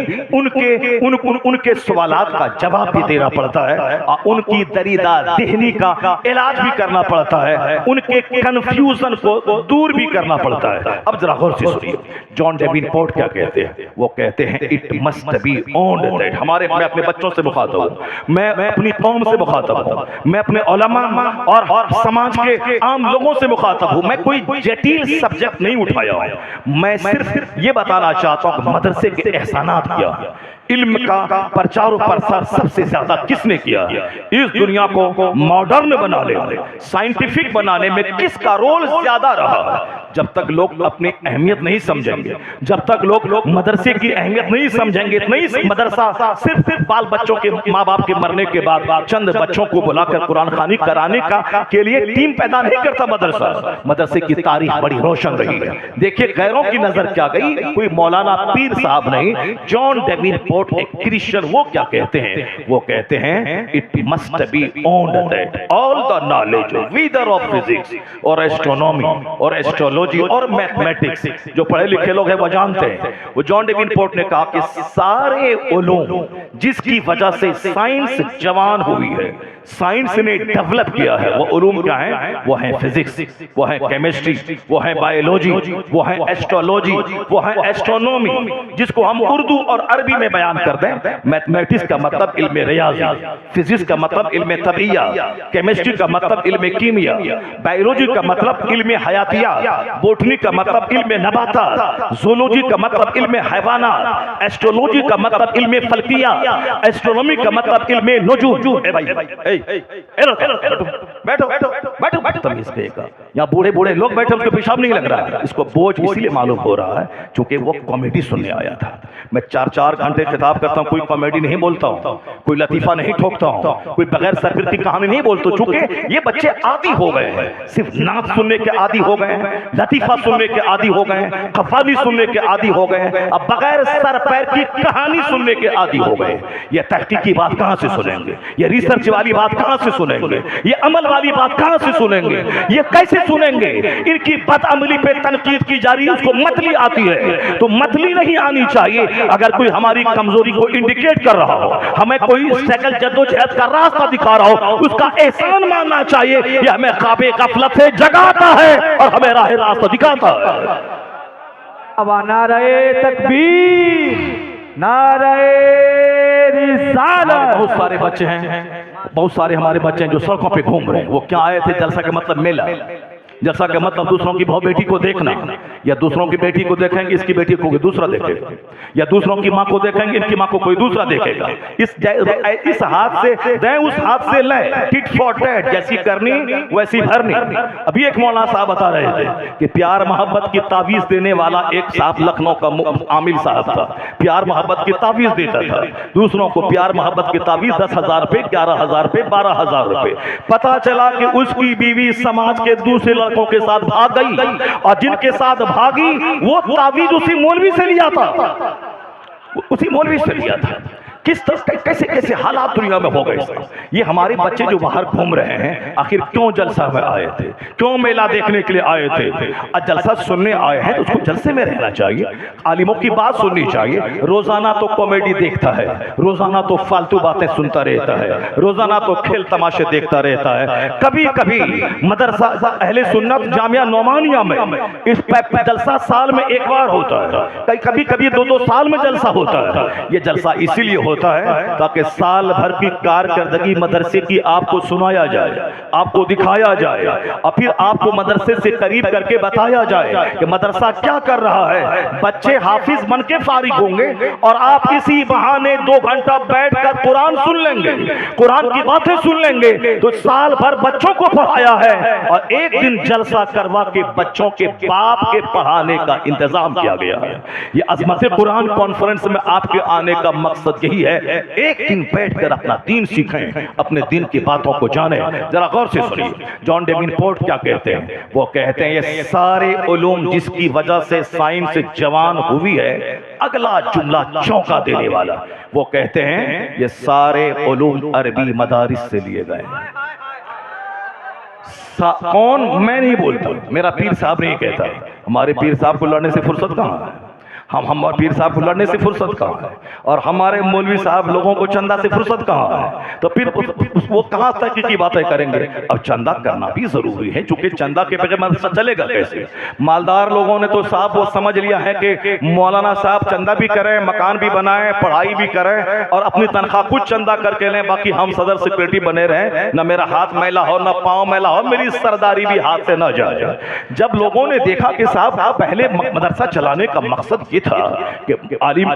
उनके सवालात का जवाब भी देना पड़ता है, और उनकी दरीदा देहनी का इलाज भी करना पड़ता है, उनके कंफ्यूजन को दूर भी करना पड़ता है। अब जरा गौर से सुनिए, जॉन डेविनपोर्ट क्या कहते हैं? वो कहते हैं it must be owned that. मैं अपने बच्चों से मुखातब हूं, मैं अपनी कौम से मुखातब हूं, मैं अपने उलमा और समाज के आम लोगों से मुखातब हूं। मैं कोई जटिल सब्जेक्ट नहीं उठाया हूं, मैं सिर्फ ये बताना चाहता हूं मदरसे के एहसानात क्या है, इल्म का प्रचार और प्रसार सबसे ज्यादा किसने किया है, इस दुनिया को मॉडर्न बनाने में, साइंटिफिक बनाने में किसका रोल ज्यादा रहा। जब तक लोग अपनी अहमियत नहीं समझेंगे, जब तक लोग मदरसे की अहमियत नहीं समझेंगे, नहीं, मदरसा सिर्फ बाल बच्चों के माँ बाप के मरने के बाद चंद बच्चों को बुलाकर कुरान खानी कराने का के लिए टीम पैदा नहीं करता मदरसा। मदरसे की तारीख बड़ी रोशन रही है। देखिए गैरों की नजर क्या गई, कोई मौलाना पीर साहब नहीं, जॉन डेविनपोर्ट एक क्रिश्चियन, वो क्या कहते हैं? वो कहते हैं it must be owned that all the knowledge whether of physics और एस्ट्रोनॉमी और एस्ट्रोलॉजी और मैथमेटिक्स, जो पढ़े लिखे लोग हैं वो जानते हैं। वो जॉन डेविनपोर्ट ने कहा कि सारे उलूम जिसकी वजह से साइंस जवान हुई है, साइंस ने डेवलप किया है, वो उलूम क्या है? वो है फिजिक्स, वो है केमिस्ट्री, वो है बायोलॉजी, वो है एस्ट्रोलॉजी, वो है एस्ट्रोनॉमी, जिसको हम उर्दू और अरबी में बयान कर दें। मैथमेटिक्स का मतलब इल्म रियाज़ी, फिजिक्स का मतलब इल्म तबीया, केमिस्ट्री का मतलब इल्म कीमिया, बायोलॉजी का मतलब इल्म हयातिया, बोटनी का मतलब इल्म नबातात, ज़ूलॉजी का मतलब इल्म हैवानात, एस्ट्रोलॉजी का मतलब इल्म फल्किया, एस्ट्रोनॉमी का मतलब इल्म नुजूम। बैठो तमीज़ का। यहाँ बूढ़े बूढ़े लोग बैठे, उनको पेशाब नहीं लग रहा है, इसको बोझ इसलिए मालूम हो रहा है क्योंकि वो कॉमेडी सुनने आया था। मैं 4-4 घंटे खिताब करता हूँ, कोई कॉमेडी नहीं बोलता हूँ, कोई लतीफा नहीं ठोकता हूँ, कोई बगैर सरफिर की कहानी नहीं बोलता, चूंकि ये बच्चे आदी हो गए हैं, सिर्फ नाच सुनने के आदी हो गए हैं, लतीफा सुनने के आदी हो गए हैं, कव्वाली सुनने के आदी हो गए हैं, अब बगैर सर पैर की कहानी सुनने के आदी हो गए। ये तहकीकी बात कहां से सुनेंगे? ये रिसर्च वाली बात कहां से सुनेंगे? ये अमल वाली बात कहां से सुनेंगे? ये कैसे सुनेंगे? इनकी बदअमली पे तनकीद की जा रही है, उसको मतली आती है, तो मतली नहीं आनी चाहिए। अगर कोई हमारी कमजोरी को इंडिकेट कर रहा हो, हमें कोई स्ट्रगल जद्दोजहद का रास्ता दिखा रहा हो, उसका एहसान मानना चाहिए। यह हमें ख्वाबे गफलत से जगाता है और हमें राह रास्ता दिखाता है। अब नारे तकबीर, नारे रिसालत। बहुत सारे बच्चे हैं, बहुत सारे हमारे बच्चे हैं जो सड़कों पे घूम रहे हैं। वो क्या आए थे? जलसा का मतलब मेला। जलसा का मतलब दूसरों की बहू बेटी को देखना, या दूसरों की बेटी को देखेंगे इसकी बेटी को कोई दूसरा देखेगा, या दूसरों की माँ को देखेंगे इनकी माँ को कोई दूसरा देखेगा। इस हाथ से दें उस हाथ से लें, टिट फॉर टैट, जैसी करनी वैसी भरनी। अभी एक मौलाना साहब बता रहे थे कि प्यार मोहब्बत की तावीज देने वाला एक साहब लखनऊ का आमिल साहब था, प्यार मोहब्बत की तावीज देता था दूसरों को, प्यार मोहब्बत की तावीज 10,000 रुपए, 11,000 रुपए, 12,000 रुपए। पता चला कि उसकी बीवी समाज के दूसरे लड़कों के साथ भाग गई, और जिनके साथ भागी वो तावीज उसी मौलवी से लिया था, उसी मौलवी से लिया था। किस तरह कैसे कैसे हालात दुनिया में हो गए। ये हमारे बच्चे जो बाहर घूम रहे हैं, आखिर क्यों जलसा में आए थे, क्यों मेला देखने के लिए आए थे? जलसा सुनने आए हैं तो उसको जलसे में रहना चाहिए, आलिमों की बात सुननी चाहिए। रोजाना तो कॉमेडी देखता है, रोजाना तो फालतू बातें सुनता रहता है, रोजाना तो खेल तमाशे देखता रहता है। कभी कभी मदरसा अहले सुन्नत जामिया नौमानिया में इस जलसा साल में एक बार होता है, कभी कभी 2-2 साल में जलसा होता है। ये जलसा इसीलिए होता है ताकि साल भर की कारकर्दगी मदरसे की आपको सुनाया जाए, आपको दिखाया जाए, और फिर आपको मदरसे से करीब करके बताया जाए कि मदरसा क्या कर रहा है। बच्चे हाफिज बन के फारिग होंगे और आप इसी बहाने 2 घंटा बैठकर कुरान सुन लेंगे, कुरान की बातें सुन लेंगे। तो साल भर बच्चों को पढ़ाया है और एक दिन जलसा करवा के बच्चों के बाप के पढ़ाने का इंतजाम किया गया है। ये अजमत कुरान कॉन्फ्रेंस में आपके आने का मकसद यही है, एक दिन बैठकर अपना दीन सीखें, अपने दीन की बातों को जानें। जरा गौर से सुनिए जॉन डेवनपोर्ट क्या कहते हैं। वो कहते हैं ये सारे उलूम जिसकी वजह से साइंस जवान हुई है, अगला जुमला चौंका देने वाला। वो कहते हैं ये सारे उलूम अरबी मदारिस से लिए गए। कौन? मैं नहीं बोलता, मेरा पीर साहब नहीं कहता। हमारे पीर साहब को लड़ने से फुर्सत कहां है, हम पीर साहब को लड़ने से फुर्सत कहां है, और हमारे मौलवी साहब लोगों को चंदा से फुर्सत कहां है। तो फिर वो कहां तक की बातें करेंगे। अब चंदा करना भी जरूरी है, क्योंकि चंदा के बगैर मदरसा चलेगा कैसे। मालदार लोगों ने तो साहब वो समझ लिया है कि मौलाना साहब चंदा भी करें, मकान भी बनाएं, पढ़ाई भी करें और अपनी तनख्वाह कुछ चंदा करके लें, बाकी हम सदर सेक्रेटरी बने रहें, ना मेरा हाथ मैला हो ना पांव मैला हो, मेरी सरदारी भी हाथ से ना जाए। जब लोगों ने देखा कि साहब पहले मदरसा चलाने का मकसद था कि आलिम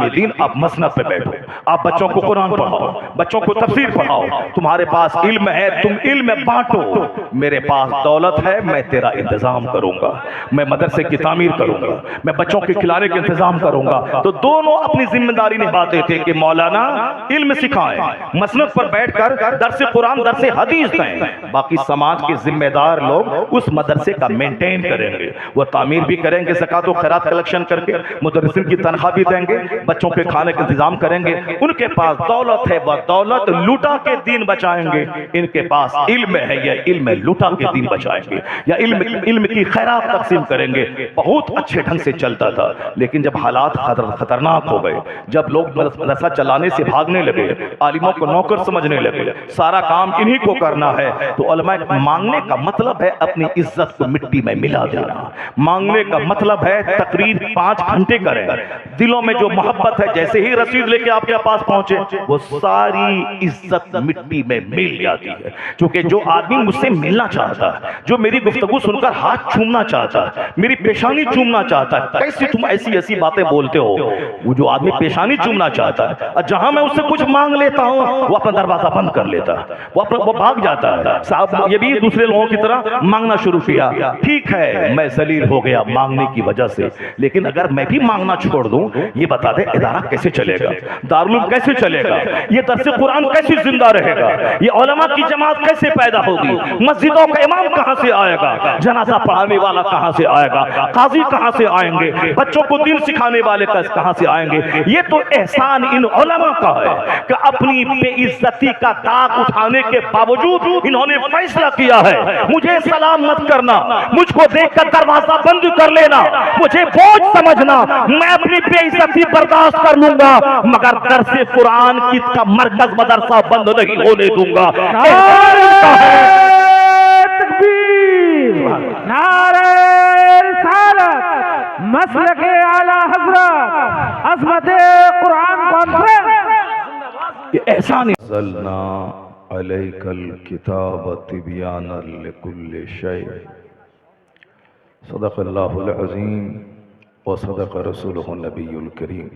दीन आप मसनद पे बैठो, आप बच्चों को कुरान पढ़ाओ, बच्चों को तफसीर पढ़ाओ, तुम्हारे पास इल्म है तुम इल्म बांटो, मेरे पास दौलत है मैं तेरा इंतजाम करूंगा, मैं मदरसे की तामीर करूंगा, मैं बच्चों के खिलाने का इंतजाम करूंगा। तो दोनों अपनी जिम्मेदारी निभाते थे कि मौलाना इल्म सिखाएं, मसनद पर बैठकर दर्स कुरान दर्स हदीस दें, बाकी समाज के जिम्मेदार लोग उस मदरसे का मेंटेन करेंगे, वो तामीर भी करेंगे, ज़कात व खैरात कलेक्शन करके मुदर्रिसिन की तनख्वाह भी देंगे, बच्चों के खाने का इंतजाम करेंगे। उनके पास दौलत है, वह दौलत लुटा के दीन बचाएंगे। इनके पास इल्म है, यह इल्म लुटा के दीन बचाएंगे, या इल्म की खैरात तकसीम करेंगे। बहुत अच्छे ढंग से चलता था। लेकिन जब हालात खतरनाक हो गए, जब लोग मदरसा चलाने से भागने लगे, आलिमों को नौकर समझने लगे, सारा काम इन्हीं को करना है, तो उलमा मांगने का मतलब है अपनी इज्जत को मिट्टी में मिला देना। मांगने का मतलब है तकरीर 5 घंटे करें, दिलों में जो मोहब्बत है, जैसे ही रसीद लेके आपके पास पहुंचे वो सारी इज्जत मिट्टी में मिल जाती है। क्योंकि जो आदमी मुझसे मिलना चाहता है, जो मेरी गुफ्तगू सुनकर हाथ चूमना चाहता है, मेरी पेशानी चूमना चाहता है, कैसे तुम ऐसी ऐसी बातें बोलते हो। वो जो आदमी पेशानी चूमना चाहता है, और जहां मैं उससे कुछ मांग लेता हूं वो अपना दरवाजा बंद कर लेता है, वो भाग जाता है। साहब ये भी दूसरे लोगों की तरह मांगना शुरू किया। ठीक है मैं जलील हो गया मांगने की वजह से, लेकिन अगर मैं भी मांगना छोड़ दूं, ये बता दे इदारा कैसे चलेगा, दारुल कैसे चलेगा, ये दर्स कुरान कैसे जिंदा रहेगा, ये उलमा की जमात कैसे पैदा होगी, मस्जिदों का इमाम कहां से आएगा, जनाजा पढ़ाने वाला कहां से आएगा, काजी कहां से आएंगे, बच्चों को दीन सिखाने वाले कहां से आएंगे। ये तो एहसान इन उलमा का है कि अपनी बेइज्जती का दाग उठाने के बावजूद इन्होंने फैसला किया है मुझे सलाम मत करना, मुझको देखकर दरवाजा बंद कर लेना, मुझे बोझ समझना, मैं अपनी बेइज्जती बर्दाश्त कर लूंगा, मगर दर्से कुरान की का मरकज मदरसा बंद नहीं होने दूंगा। नारे रिसालत, मसलके आला हज़रत, अज़मत कुरान कॉन्फ्रेंस। ये एहसान अलैकल किताब तिबयानल लिकुल्लि शै सदक़ल्लाहुल अज़ीम व सदक़ रसूलुहुन नबियुल करीम।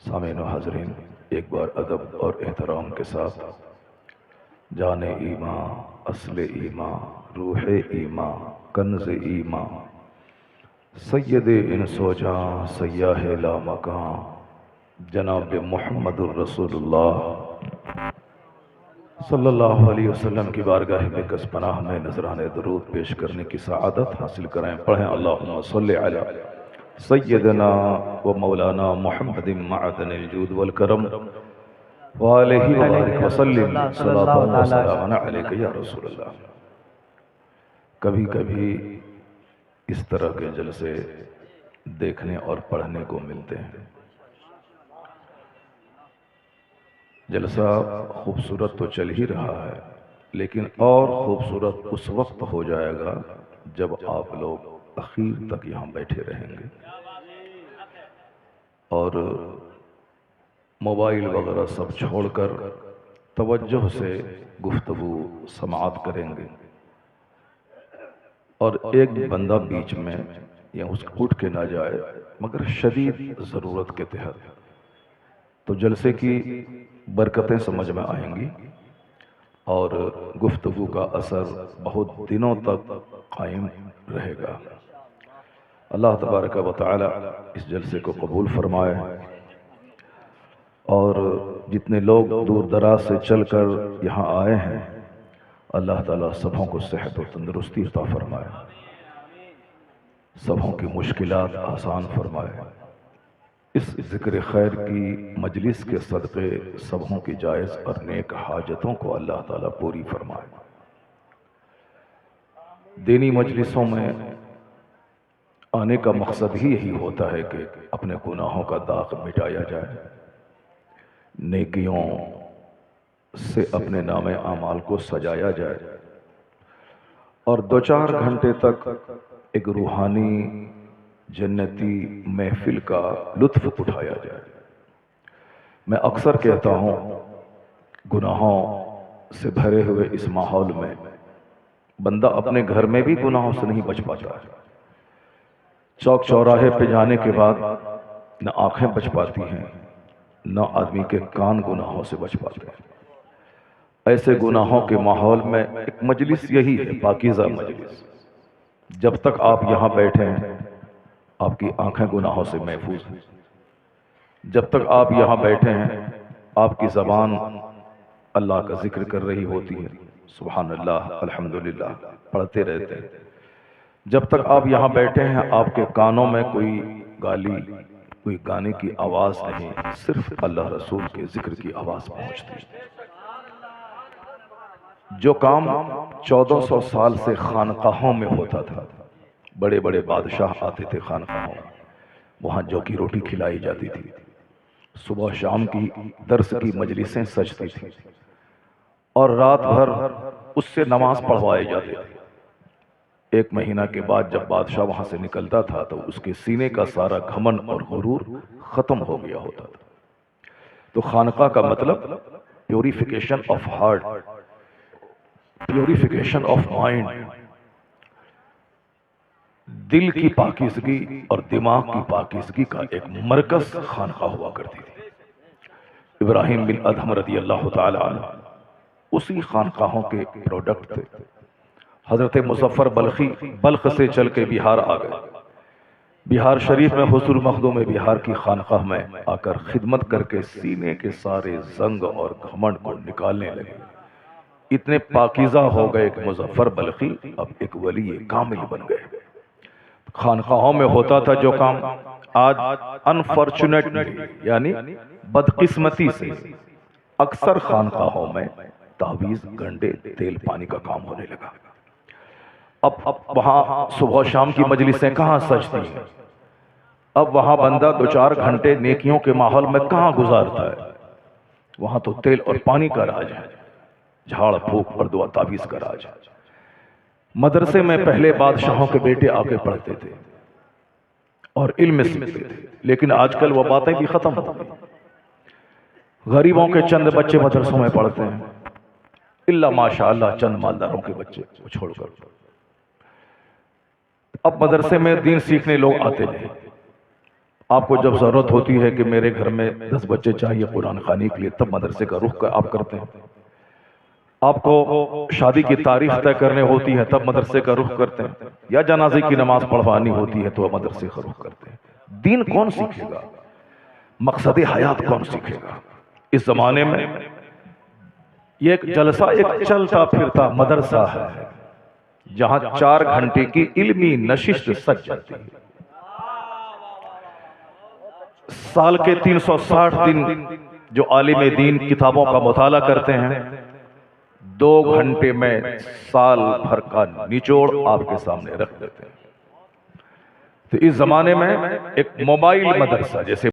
सामीन व हाज़रीन, एक बार अदब और एहतराम के साथ जाने ईमां, असले ईमां, रूहे ईमां, कंज़ ईमां, सैयदे इंसो जां, सय्याह ला मकां, जनाब मुहम्मदुर रसूलुल्लाह सल्लल्लाहु अलैहि वसल्लम की बारगाह में कस पनाह में नजराने दरूद पेश करने की सआदत हासिल करें। पढ़ें अल्लाहुम्मा सल्लि अला सय्यदना व मौलाना मुहम्मदिन मअदनिल जूद वल करम व अलैहि व बारिक व सल्लिम सल्लल्लाहु व सलामन अलैका या रसूलल्लाह। कभी कभी इस तरह के जलसे देखने और पढ़ने को मिलते हैं। जलसा खूबसूरत तो चल ही रहा है, लेकिन और खूबसूरत उस वक्त हो जाएगा जब आप लोग आखिर तक यहाँ बैठे रहेंगे और मोबाइल वगैरह सब छोड़कर तवज्जो से गुफ्तगू समाअत करेंगे और एक बंदा बीच में या उसको उठ के ना जाए, मगर शदीद ज़रूरत के तहत, तो जलसे की बरकतें समझ में आएंगी और गुफ्तगू का असर बहुत दिनों तक कायम रहेगा। अल्लाह तबारक व तआला इस जलसे को कबूल फरमाए और जितने लोग दूर दराज से चलकर यहाँ आए हैं, अल्लाह ताला सबों को सेहत और तंदुरुस्ती अता फरमाए, सबों की मुश्किलात आसान फरमाए। इस ज़िक्र खैर की मजलिस के सदक़े सबों की जायज़ और नेक हाजतों को अल्लाह ताला पूरी फरमाए। दीनी मजलिसों में आने का मकसद ही यही होता है कि अपने गुनाहों का दाग मिटाया जाए, नेकियों से अपने नामे आमाल को सजाया जाए और 2-4 घंटे तक एक रूहानी जन्नती महफिल का लुत्फ उठाया जाए। मैं अक्सर कहता हूँ, गुनाहों से भरे हुए इस माहौल में बंदा अपने घर में भी गुनाहों से नहीं बच पाता है। चौक चौराहे पे जाने के बाद न आंखें बच पाती हैं, न आदमी के कान गुनाहों से बच पाते हैं। ऐसे गुनाहों के माहौल में एक मजलिस यही है, पाकीज़ा मजलिस। जब तक आप यहाँ बैठे हैं आपकी आंखें गुनाहों से महफूज हैं। जब तक आप यहाँ बैठे हैं आपकी ज़बान अल्लाह का जिक्र कर रही होती है, सुभान अल्लाह, अल्हम्दुलिल्लाह पढ़ते रहते हैं। जब तक आप यहाँ बैठे हैं आपके कानों में कोई गाली, कोई गाने की आवाज़ नहीं, सिर्फ अल्लाह रसूल के जिक्र की आवाज़ पहुँचती है। जो काम 1400 साल से खानकाहों में होता था, बड़े बड़े बादशाह आते थे खानकाहों, वहाँ जौ की रोटी खिलाई जाती थी, सुबह शाम की दर्स की मजलिसें सजती थी और रात भर उससे नमाज पढ़वाए जाते थे। 1 महीना के बाद जब बादशाह वहाँ से निकलता था तो उसके सीने का सारा घमंड और गुरूर ख़त्म हो गया होता था। तो खानका का मतलब purification of heart, purification of mind, दिल की पाकीज़गी और दिमाग की पाकीज़गी का एक मरकज खानका हुआ करती थी। इब्राहिम बिन अदहम रज़ी अल्लाह ताला अन्हु उसी खानकाहों के प्रोडक्ट थे। हज़रत मुज़फ़्फ़र बल्खी बल्ख से चल के बिहार आ गए। बिहार शरीफ में हुज़ूर मखदूम बिहार की खानकाह में आकर खिदमत करके सीने के सारे जंग और घमंड को निकालने लगे। इतने पाकीज़ा हो गए कि मुज़फ़्फ़र बल्खी अब एक वली कामिल बन गए। खानकाहों में होता था जो काम, आज अनफॉर्चुनेटली यानी बदकिस्मती से अक्सर खानकाहों में तावीज़, गंडे, तेल पानी का काम होने लगा। अब वहाँ सुबह शाम की मजलिसें कहाँ सजती हैं, अब वहाँ बंदा 2-4 घंटे नेकियों के माहौल में कहाँ गुजारता है। वहाँ तो तेल और पानी का राज है, झाड़ फूक और दुआ तावीज़ का राज है। मदरसे में पहले बादशाहों के बेटे आके पढ़ते थे और इल्म सीखते थे, लेकिन आजकल वो बातें भी खत्म हो गई। गरीबों के चंद बच्चे मदरसों में पढ़ते हैं, इल्ला माशाअल्लाह चंद मालदारों के बच्चे को छोड़कर। अब मदरसे में दीन सीखने लोग आते नहीं। आपको जब जरूरत होती है कि मेरे घर में 10 बच्चे चाहिए कुरान खानी के लिए, तब मदरसे का रुख आप करते हैं। आपको शादी की तारीख तय करने होती है, तब मदरसे का रुख करते हैं। या जनाजे की नमाज पढ़वानी होती है तो मदरसे का रुख करते हैं। दीन कौन सीखेगा? मकसद हयात कौन सीखेगा? इस जमाने में ये एक जलसा, एक चलता फिरता मदरसा है जहां 4 घंटे की इल्मी नशिस्त सज जाती है। साल के 360 दिन जो आलिम दीन किताबों का मुताला करते हैं, 2 घंटे में साल भर का निचोड़ आपके सामने रख देते हैं। तो इस जमाने में एक मोबाइल मदरसा, जैसे